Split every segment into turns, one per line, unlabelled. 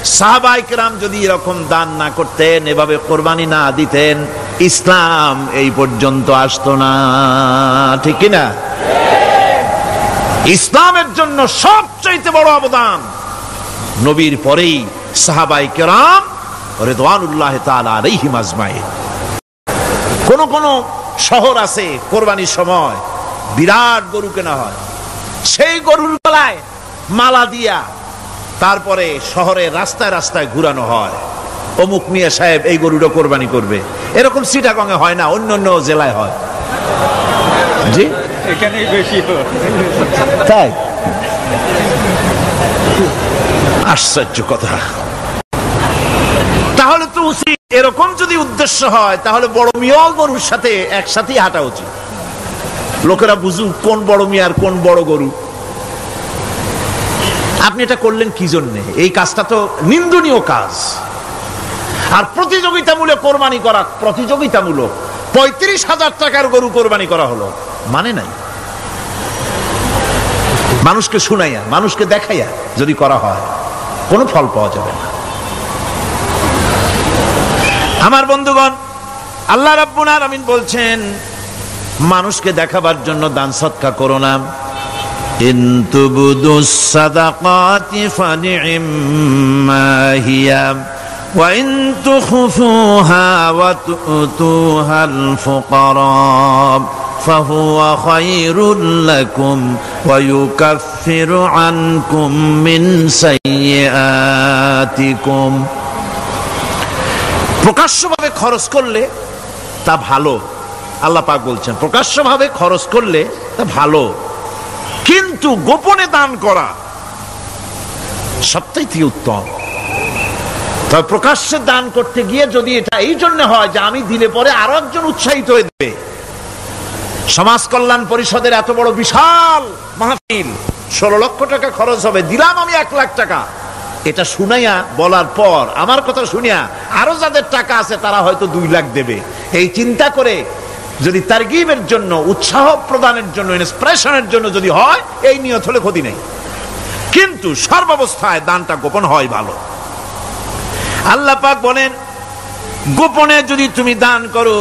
সাহাবায়ে কেরাম যদি এরকম দান না করতেন, এভাবে কোরবানি না দিতেন, ইসলাম এই পর্যন্ত আসতো না। ঠিক কি না? ইসলামের জন্য সবচেয়ে বড় অবদান নবীর পরেই সাহাবায়ে কেরাম রিদওয়ানুল্লাহি তাআলা আলাইহিম আজমাইন। কোন কোন শহর আছে কোরবানির সময় বিরাট গরু কেনা হয়, সেই গরুর গলায় মালা দিয়া তারপরে শহরে রাস্তায় রাস্তায় ঘুরানো হয়, অমুক মিয়া সাহেব এই গরুটা কোরবানি করবে। এরকম চিটাগংয়ে হয় না, অন্য অন্য জেলায় হয়। জি,
এখানেই বেশি হয়।
তাই? আশ্চর্য কথা। তাহলে তো উচিত, এরকম যদি উদ্দেশ্য হয় তাহলে বড় মিয়া গরুর সাথে একসাথেই হাঁটা উচিত, লোকেরা বুঝুক কোন বড় মিয়া আর কোন বড় গরু। আপনি এটা করলেন কি জন্য? এই কাজটা তো নিন্দনীয় কাজ। আর প্রতিযোগিতামূলক কোরবানি করা, প্রতিযোগিতামূলক 35,000 টাকার গরু কোরবানি করা হলো, মানে নাই। মানুষকে শুনাইয়া, মানুষকে দেখাইয়া যদি করা হয় কোনো ফল পাওয়া যাবে না। আমার বন্ধুগণ, আল্লাহ রাব্বুল আলামিন বলছেন মানুষকে দেখাবার জন্য দান সদকা করো না। ইন তুবদুস সাদাকাতি ফানি'ম্মা হিয়া ওয়া ইন তুখফুহা ওয়া তু'তুহাল ফুকারা ফাহুয়া খায়রুল লাকুম ওয়া ইউকাফিরু আনকুম মিন সাইয়্যাতিকুম। প্রকাশ্যভাবে খরচ করলে তা ভালো, আল্লাহ পাক বলছেন প্রকাশ্যভাবে খরচ করলে তা ভালো, কিন্তু গোপনে দান করা সবথেকে উত্তম। তবে প্রকাশ্যে দান করতে গিয়ে যদি এটা এই জন্য হয় যে আমি দিলে পরে আরো একজন উৎসাহিত হয়ে দেবে, সমাজ কল্যাণ পরিষদের এত বড় বিশাল মাহফিল, 16 লক্ষ টাকা খরচ হবে, দিলাম আমি 1 লাখ টাকা, এটা শুনাইয়া বলার পর আমার কথা শুনিয়া আরো যাদের টাকা আছে তারা হয়তো 2 লাখ দেবে, এই চিন্তা করে যদি তারগিবের জন্য, উৎসাহ প্রদানের জন্য, ইন্সপিরেশনের জন্য যদি হয়, এই নিয়ত হলে ক্ষতি নেই। কিন্তু সর্বাবস্থায় দানটা গোপন হয় ভালো। আল্লাহ পাক বলেন গোপনে যদি তুমি দান করো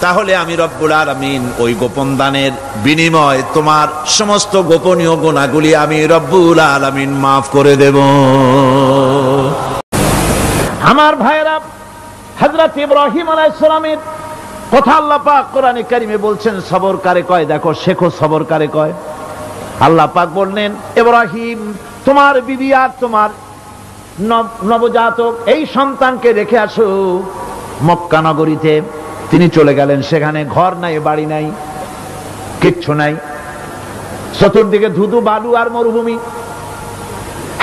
তাহলে আমি রব্বুল আলামিন ওই গোপন দানের বিনিময় তোমার সমস্ত গোপনীয় গুনাহগুলি আমি রব্বুল আলামিন মাফ করে দেব। আমার ভাইরা, হযরত ইব্রাহিম আলাইহিস সালামের কথা আল্লাহ পাক কোরআনে কারিমে বলছেন সবর কারে কয়, দেখো শেখো সবর কারে কয়। আল্লাহ পাক বললেন ইব্রাহিম তোমার বিবি আর তোমার নবজাতক এই সন্তানকে রেখে আসো মক্কা নগরীতে। তিনি চলে গেলেন, সেখানে ঘর নাই, বাড়ি নাই, কিচ্ছু নাই, চতুর্দিকে ধুধু বালু আর মরুভূমি।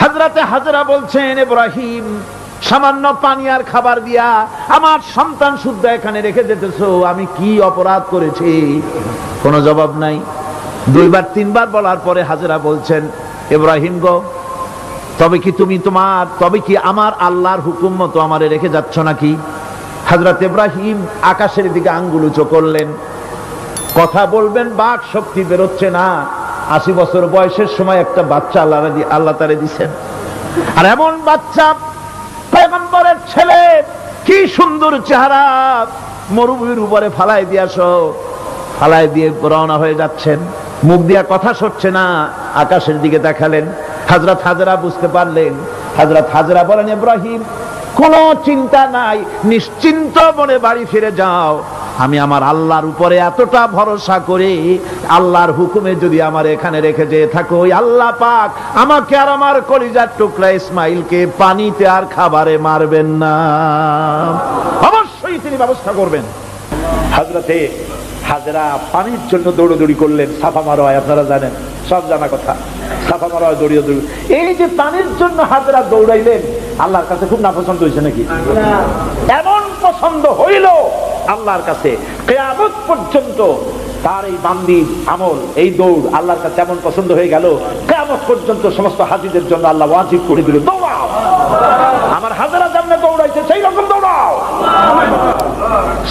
হযরতে হাজরা বলছেন ইব্রাহিম সামান্য পানি আর খাবার দিয়া আমার সন্তান শুদ্ধ এখানে রেখে যেতেছো, আমি কি অপরাধ করেছি? কোনো জবাব নাই। 2 বার 3 বার বলার পরে হাজরা বলছেন ইব্রাহিম গো, তবে কি আমার আল্লাহর হুকুম মতো আমারে রেখে যাচ্ছ নাকি? হযরত ইব্রাহিম আকাশের দিকে আঙ্গুল উঁচু করলেন, কথা বলবেন বাক শক্তি বেরোচ্ছে না। 80 বছর বয়সের সময় একটা বাচ্চা আল্লাহ তারে দিচ্ছেন, আর এমন বাচ্চা পয়গম্বরের ছেলে, কি সুন্দর চেহারা, মরুভূমির উপরে ফালাই দিয়ে রওনা হয়ে যাচ্ছেন, মুখ দিয়া কথা সরছে না, আকাশের দিকে দেখালেন। হযরত হাজরা বুঝতে পারলেন। হযরত হাজরা বলেন ইব্রাহিম কোনো চিন্তা নাই, নিশ্চিন্ত মনে বাড়ি ফিরে যাও, আমি আমার আল্লাহর উপরে এতটা ভরসা করি, আল্লাহর হুকুমে যদি আমার এখানে রেখে যেয়ে থাকো, ওই আল্লাহ পাক আমাকে আর আমার কলিজার টুকরা ইসমাইলকে পানিতে আর খাবারে মারবেন না, অবশ্যই তিনি ব্যবস্থা করবেন। হযরতে হাজরা পানির জন্য দৌড়াদৌড়ি করলেন, সাফা মারোয়া আপনারা জানেন, সব জানা কথা, সাফা মারোয়া দৌড়িয়ে এই যে পানির জন্য হাজরা দৌড়াইলেন, আল্লাহর কাছে খুব নাপছন্দ হয়েছে নাকি? এমন পছন্দ হইল আল্লাহর কাছে, কিয়ামত পর্যন্ত তার এই বান্দির আমল, এই দৌড় আল্লাহর কাছে এমন পছন্দ হয়ে গেল, কিয়ামত পর্যন্ত সমস্ত হাজীদের জন্য আল্লাহ ওয়াজিব করে দিল, দৌড়াও, আমার হাজরা যেমন দৌড়াইছে সেই রকম দৌড়াও।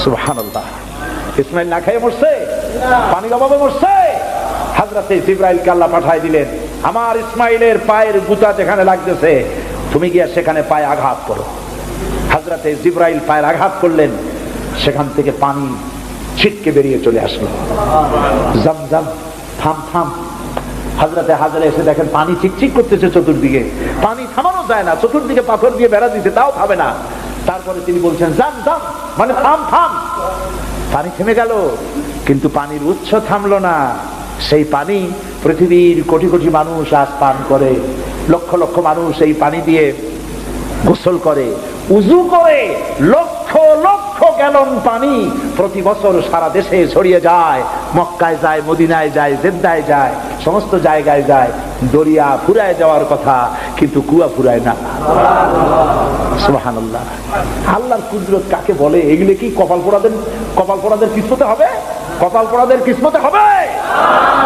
সুবহানাল্লাহ। ইসমাইল না খেয়ে মরছে, পানির অভাবে মরছে, হযরতে জিবরাইলকে আল্লাহ পাঠায় দিলেন, আমার ইসমাইলের পায়ের গুতা যেখানে লাগতেছে তুমি গিয়ে সেখানে পায়ে আঘাত করো। হযরতে জিবরাইল পায়ের আঘাত করলেন, সেখান থেকে পানি ছিটকে বেরিয়ে চলে আসলো। জমজম, থাম থাম। হযরতে হাজরা এসে দেখেন পানি চিকচিক করতেছে চতুর্দিকে, পানি থামানো যায় না, চতুর্দিকে পাথর দিয়ে বেড়া দিতে, তাও থামে না। তারপরে তিনি বলছেন জাম জাম, মানে থাম থাম। পানি থেমে গেল, কিন্তু পানির উৎস থামলো না। সেই পানি পৃথিবীর কোটি কোটি মানুষ আজ পান করে, লক্ষ লক্ষ মানুষ এই পানি দিয়ে গোসল করে, উযু করে। লক্ষ লক্ষ গ্যালন পানি প্রতি বছর সারা দেশে ছড়িয়ে যায়। মক্কায় যায়, মদিনায় যায়, জেদ্দায় যায়, সমস্ত জায়গায় যায়। দরিয়া ফুরায় যাওয়ার কথা, কিন্তু কুয়া ফুরায় না। সুবহানাল্লাহ। আল্লাহর কুদরত কাকে বলে? এগুলো কি কপাল পোড়াদের কিসমতে হবে? কপাল পোড়াদের কিসমতে হবে?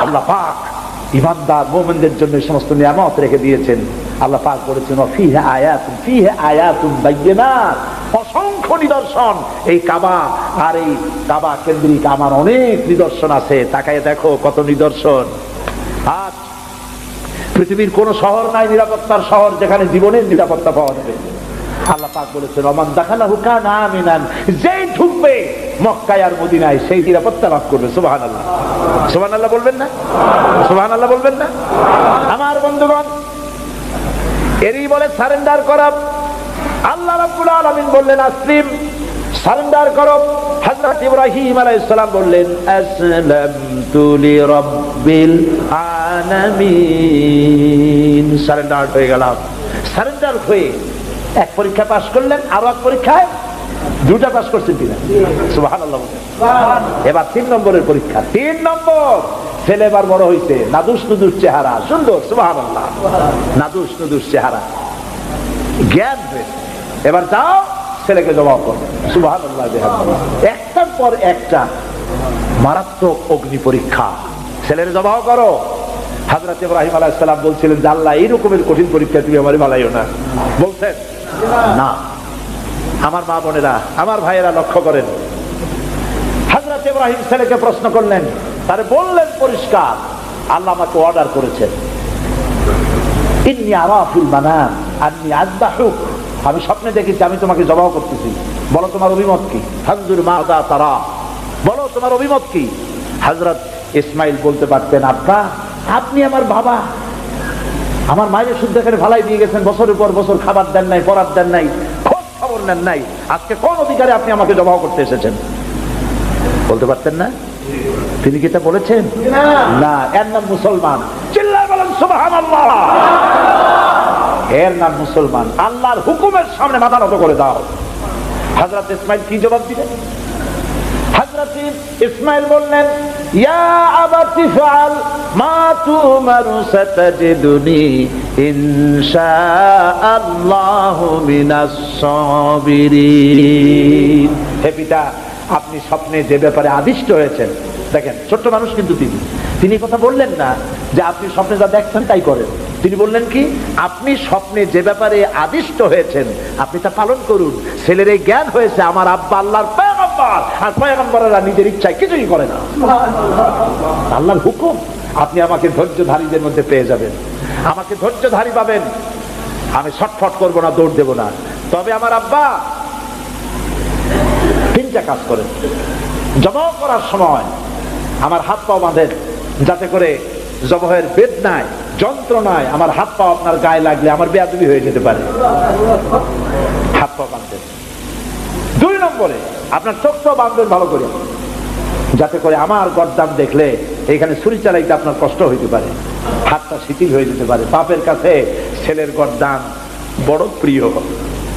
আল্লাহ পাক ঈমানদার মুমিনদের জন্য সমস্ত নিয়ামত রেখে দিয়েছেন। আল্লাহ পাক বলেছেন ফিহি আয়াতুন বায়্যিনাত, অসংখ্য নিদর্শন। এই কাবা আর এই কাবা কেন্দ্রিক আমার অনেক নিদর্শন আছে। তাকায় দেখো কত নিদর্শন। আজ পৃথিবীর কোন শহর নাই নিরাপত্তার শহর যেখানে জীবনের নিরাপত্তা পাওয়া যাবে। আল্লাহ পাক বলেছেন ওমান দাখালাহু কানা আমিনান, যেই ঢুকবে মক্কায় আর মদিনায় সেই নিরাপত্তা লাভ করবে। সুবহানাল্লাহ, সুবহানাল্লাহ বলবেন না? সুবহানাল্লাহ বলবেন না? আমার বন্ধুগণ, এরই বলে সারেন্ডার করা। আল্লাহ রাব্বুল আলামিন বললেন আসলিম, সারেন্ডার করো। হযরত ইব্রাহিম আলাইহিস সালাম বললেন আসলামতু লিরাব্বিল আলামিন, সারেন্ডার হয়ে গেলাম। সারেন্ডার হয়ে এক পরীক্ষা পাস করলেন, আরো এক পরীক্ষায় দুটা পাস করছেন কিনা? সুবহানাল্লাহ। এবার 3 নম্বরের পরীক্ষা। 3 নম্বর। ছেলে এবার বড় হইছে, নাদুস নুদুস চেহারা, সুন্দর। সুবহানাল্লাহ। নাদুস নুদুস চেহারা, জ্ঞান হয়েছে। এবার যাও ছেলেকে জবাব করো। সুবহানাল্লাহ। একটার পর একটা মারাত্মক অগ্নি পরীক্ষা। ছেলের জবাব করো। হযরত ইব্রাহিম আলাইহিস সালাম বলছিলেন যে আল্লাহ এই রকমের কঠিন পরীক্ষা তুমি আমারে বানাইও না। বলছেন না। আমার মা বোনেরা, আমার ভাইয়েরা লক্ষ্য করেন, হযরত ইব্রাহিম ছেলেকে প্রশ্ন করলেন, তারে বললেন পরিষ্কার আল্লাহ আমাকে অর্ডার করেছেন ইন্নী আরা ফিল মানাম আন্নী আযবাহুক, আমি স্বপ্নে দেখেছি আমি তোমাকে জবাহ করতেছি, বলো তোমার অভিমত কি? ফানজুর মাযা তারা, বলো তোমার অভিমত কি? হযরত ইসমাইল বলতে পারতেন আব্বা আপনি আমার বাবা, আমার মায়ের শুদ্ধ এখানে ফালাই দিয়ে গেছেন, বছরের পর বছর খাবার দেন নাই, পরার দেন নাই, খোঁজ খবর নেন নাই, আজকে কোন অধিকারে আপনি আমাকে জবাহ করতে এসেছেন? বলতে পারতেন না? তিনি কি তা বলেছেন? না। এর নাম মুসলমান। চিল্লায় বলেন সুবহানাল্লাহ। এর নাম মুসলমান। আল্লাহর হুকুমের সামনে মাথা নত করে দাও। হযরত ইসমাইল কি জবাব দিলেন? হযরত ইসমাইল বললেন ইয়া আবাতি ফাআল মা তুমারু সাতাজিদুনি ইনশাআল্লাহু মিনাস সাবিরিন। হে পিতা, আপনি স্বপ্নে যে ব্যাপারে আদিষ্ট হয়েছেন, দেখেন ছোট্ট মানুষ কিন্তু তিনি কথা বললেন না যে আপনি স্বপ্নে যা দেখছেন তাই করেন। তিনি বললেন কি, আপনি স্বপ্নে যে ব্যাপারে আদিষ্ট হয়েছেন আপনি তা পালন করুন। ছেলের এই জ্ঞান হয়েছে আমার আব্বা আল্লাহর পয়গম্বর, আর পয়গম্বরেরা নিজের ইচ্ছায় কিছুই করে না, আল্লাহর হুকুম। আপনি আমাকে ধৈর্যধারীদের মধ্যে পেয়ে যাবেন, আমাকে ধৈর্যধারী পাবেন। আমি ছটফট করবো না, দৌড় দেব না। তবে আমার আব্বা 3টা কাজ করেন। জবাহ করার সময় আমার হাত পা বাঁধেন, যাতে করে জবাহের বেদনায়, যন্ত্রণায় আমার হাত পা আপনার গায়ে লাগলে আমার বেয়াদবি হয়ে যেতে পারে। হাত পা বাঁধবেন। 2 নম্বরে আপনার চোখটাও বাঁধবেন ভালো করে, যাতে করে আমার গর্দান দেখলে এখানে ছুরি চালাইতে আপনার কষ্ট হইতে পারে, হাতটা শিথিল হয়ে যেতে পারে। বাপের কাছে ছেলের গর্দান বড় প্রিয়।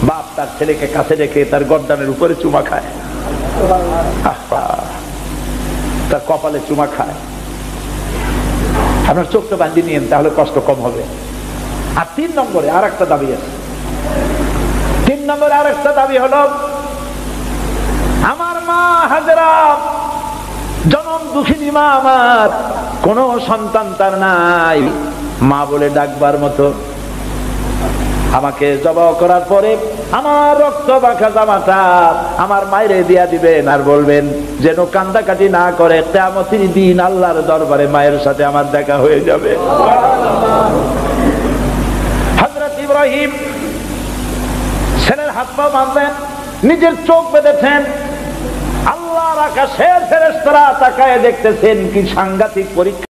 বাপ তার ছেলেকে কাছে রেখে তার গর্দানের উপরে চুমা খায়, তার কপালে চুমা খায়। আপনার চোখটা বাঁধিয়ে নিয়েন, তাহলে কষ্ট কম হবে। আর 3 নম্বরে আর একটা দাবি আছে। 3 নম্বরে আর একটা দাবি হলো আমার মা হাজেরা, জনম দুঃখিনী মা, আমার কোন সন্তান তার নাই, মা বলে ডাকবার মতো। আমাকে জবাহ করার পরে আমার রক্ত মাখা জামাটা আমার মায়েরে দিয়া দিবেন, আর বলবেন যেন কান্দাকাটি না করে, কিয়ামতের দিন আল্লাহর দরবারে মায়ের সাথে আমার দেখা হয়ে যাবে। হযরত ইব্রাহিম হাত পা বাঁধলেন, নিজের চোখ বেঁধেছেন। আল্লাহর আকাশের ফেরেশতারা তাকায় দেখতেছেন কি সাংঘাতিক পরীক্ষা।